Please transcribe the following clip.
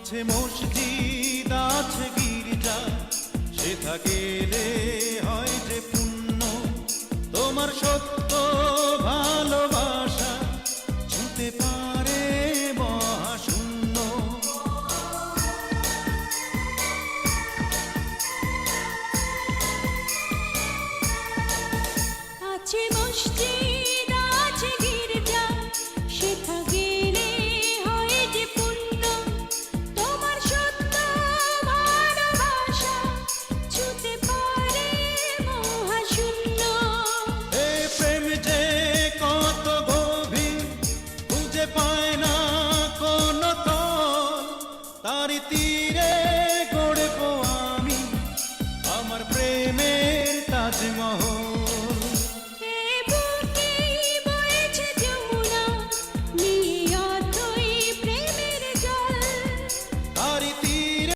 আছে মসজিদ আছে গির্জা, সেথা গেলে হয় যে পুণ্য। তোমার সত্য ভালোবাসা ছুতে পারে